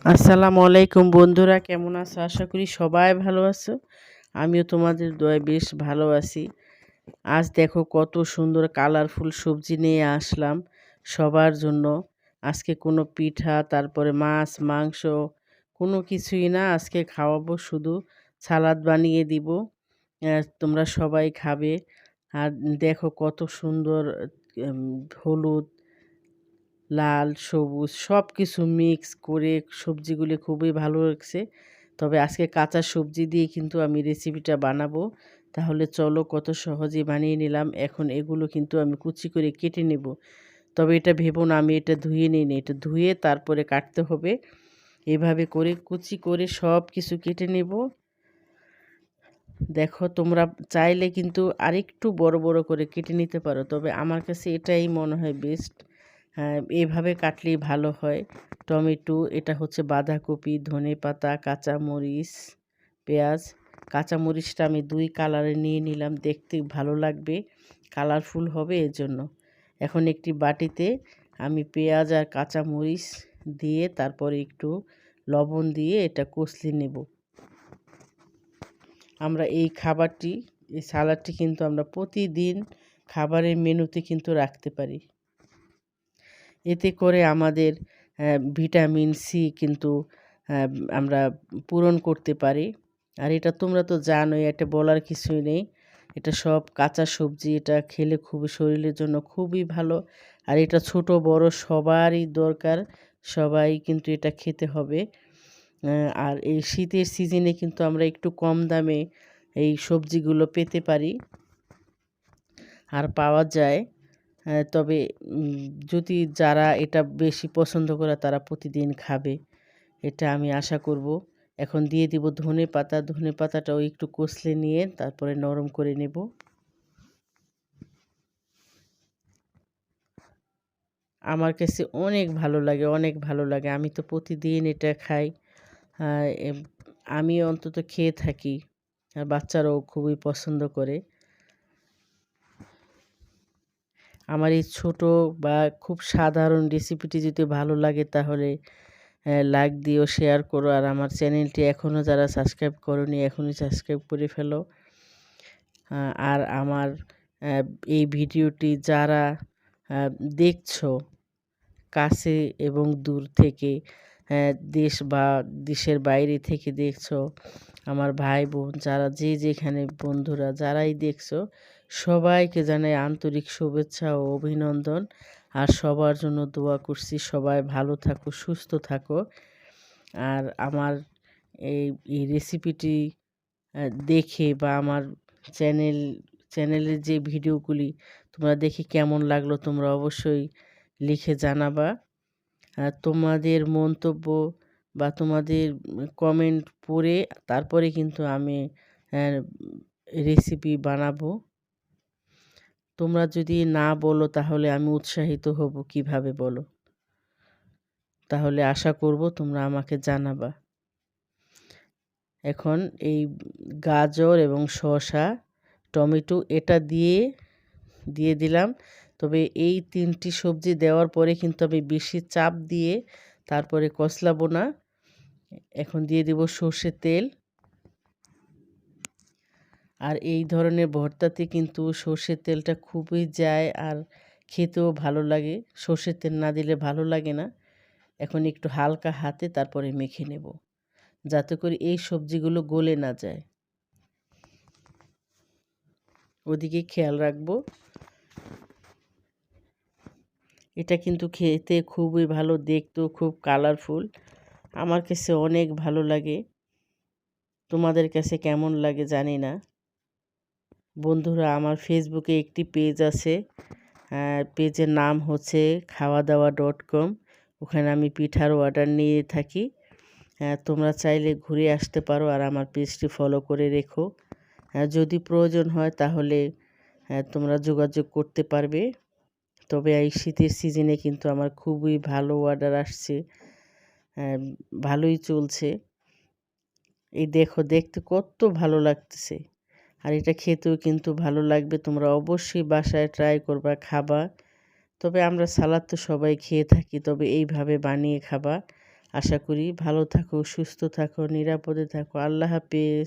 আসসালামু আলাইকুম বন্ধুরা, কেমন আছো? আশা করি সবাই ভালো আছো। আমিও তোমাদের দয়ায় বেশ ভালো আছি। আজ দেখো কত সুন্দর কালারফুল সবজি নিয়ে আসলাম সবার জন্য। আজকে কোনো পিঠা, তারপরে মাছ, মাংস কোনো কিছুই না। আজকে খাওয়াবো, শুধু সালাদ বানিয়ে দিব। তোমরা সবাই খাবে। আর দেখো কত সুন্দর এম হলুদ, লাল, সবুজ সবকিছু মিক্স করে সবজিগুলি খুবই ভালো লাগছে। তবে আজকে কাঁচা সবজি দিয়ে কিন্তু আমি রেসিপিটা বানাবো। তাহলে চলো, কত সহজেই বানিয়ে নিলাম। এখন এগুলো কিন্তু আমি কুচি করে কেটে নেব। তবে এটা ভেবো না আমি এটা ধুয়ে নিইনি। এটা ধুয়ে তারপরে কাটতে হবে। এভাবে করে কুচি করে সব কিছু কেটে নেব। দেখো, তোমরা চাইলে কিন্তু আরেকটু বড় বড় করে কেটে নিতে পারো, তবে আমার কাছে এটাই মনে হয় বেস্ট। এভাবে কাটলেই ভালো হয়। টমেটো, এটা হচ্ছে বাঁধাকপি, ধনেপাতা, কাঁচামরিচ, পেঁয়াজ। কাঁচামরিচটা আমি 2 কালারে নিয়ে নিলাম, দেখতে ভালো লাগবে, কালারফুল হবে এজন্য। এখন একটি বাটিতে আমি পেঁয়াজ আর কাঁচামরিচ দিয়ে তারপরে একটু লবণ দিয়ে এটা কষলে নেব। আমরা এই খাবারটি, এই সালাডটি কিন্তু আমরা প্রতিদিন খাবারের মেনুতে কিন্তু রাখতে পারি। এতে করে আমাদের ভিটামিন সি কিন্তু আমরা পূরণ করতে পারি। আর এটা তোমরা তো জানোই, এটা বলার কিছুই নেই। এটা সব কাঁচা সবজি, এটা খেলে খুবই শরীরের জন্য খুবই ভালো। আর এটা ছোট বড় সবারই দরকার, সবাই কিন্তু এটা খেতে হবে। আর এই শীতের সিজনে কিন্তু আমরা একটু কম দামে এই সবজিগুলো পেতে পারি আর পাওয়া যায়। তবে যদি যারা এটা বেশি পছন্দ করে তারা প্রতিদিন খাবে, এটা আমি আশা করব। এখন দিয়ে দিব ধনেপাতা। ধনেপাতাটাও একটু কষলে নিয়ে তারপরে নরম করে নেব। আমার কাছে অনেক ভালো লাগে, অনেক ভালো লাগে। আমি তো প্রতিদিন এটা খাই। আমি অন্তত খেয়ে থাকি, আর বাচ্চারাও খুবই পছন্দ করে। আমার এই ছোট বা খুব সাধারণ রেসিপিটি যদি ভালো লাগে তাহলে লাইক দিও, শেয়ার করো। আর আমার চ্যানেলটি এখনও যারা সাবস্ক্রাইব করোনি এখনই সাবস্ক্রাইব করে ফেলো। আর আমার এই ভিডিওটি যারা দেখছো কাছে এবং দূর থেকে, দেশ বা দেশের বাইরে থেকে দেখছো, আমার ভাই বোন যারা যে যেখানে বন্ধুরা যারাই দেখছো, সবাইকে জানাই আন্তরিক শুভেচ্ছা ও অভিনন্দন। আর সবার জন্য দোয়া করছি, সবাই ভালো থাকো, সুস্থ থাকো। আর আমার এই রেসিপিটি দেখে বা আমার চ্যানেলের যে ভিডিওগুলি তোমরা দেখে কেমন লাগলো তোমরা অবশ্যই লিখে জানাবা। তোমাদের মন্তব্য বা তোমাদের কমেন্ট পড়ে তারপরে কিন্তু আমি রেসিপি বানাবো। তোমরা যদি না বলো তাহলে আমি উৎসাহিত হব কিভাবে, বলো? তাহলে আশা করব তোমরা আমাকে জানাবা। এখন এই গাজর এবং শসা, টমেটো এটা দিয়ে দিলাম। তবে এই 3টি সবজি দেওয়ার পরে কিন্তু আমি বেশি চাপ দিয়ে তারপরে কষলাবো না। এখন দিয়ে দেব সর্ষের তেল। আর এই ধরনের ভর্তাতে কিন্তু সর্ষের তেলটা খুবই যায় আর খেতেও ভালো লাগে। সর্ষের তেল না দিলে ভালো লাগে না। এখন একটু হালকা হাতে তারপরে মেখে নেব, যাতে করে এই সবজিগুলো গলে না যায়। ওদিকে খেয়াল রাখবো। এটা কিন্তু খেতে খুবই ভালো, দেখতেও খুব কালারফুল। আমার কাছে অনেক ভালো লাগে। তোমাদের কাছে কেমন লাগে জানি না। বন্ধুরা, আমার ফেসবুকে একটি পেজ আছে। পেজের নাম হচ্ছে খাওয়াদাওয়া.com। ওখানে আমি পিঠার অর্ডার নিয়ে থাকি। তোমরা চাইলে ঘুরে আসতে পারো আর আমার পেজটি ফলো করে রেখো। যদি প্রয়োজন হয় তাহলে তোমরা যোগাযোগ করতে পারবে। তবে এই শীতের সিজনে কিন্তু আমার খুবই ভালো অর্ডার আসছে, ভালোই চলছে। এই দেখো, দেখতে কত ভালো লাগতেছে। আর এটা খেতেও কিন্তু ভালো লাগবে। তোমরা অবশ্যই বাসায় ট্রাই করবা, খাবা। তবে আমরা সালাদ তো সবাই খেয়ে থাকি, তবে এইভাবে বানিয়ে খাবা। আশা করি ভালো থাকো, সুস্থ থাকো, নিরাপদে থাকো। আল্লাহ হাফেজ।